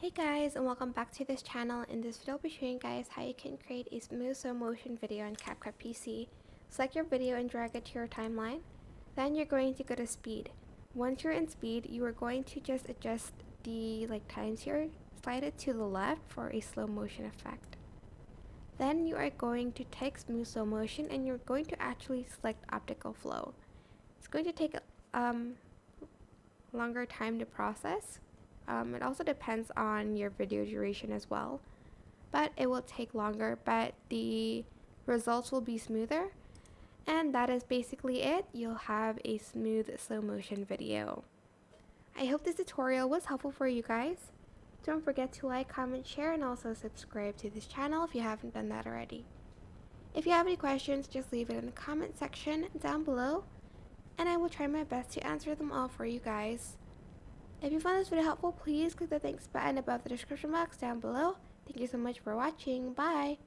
Hey guys, and welcome back to this channel. In this video I'll be showing you guys how you can create a smooth slow motion video in CapCut PC. Select your video and drag it to your timeline. Then you're going to go to speed. Once you're in speed, you are going to just adjust the times here, slide it to the left for a slow motion effect. Then you are going to take smooth slow motion and you're going to actually select optical flow. It's going to take longer time to process. It also depends on your video duration as well, but it will take longer, but the results will be smoother. And that is basically it. You'll have a smooth slow motion video. I hope this tutorial was helpful for you guys. Don't forget to like, comment, share, and also subscribe to this channel if you haven't done that already. If you have any questions, just leave it in the comment section down below, and I will try my best to answer them all for you guys. If you found this video helpful, please click the thanks button above the description box down below. Thank you so much for watching. Bye!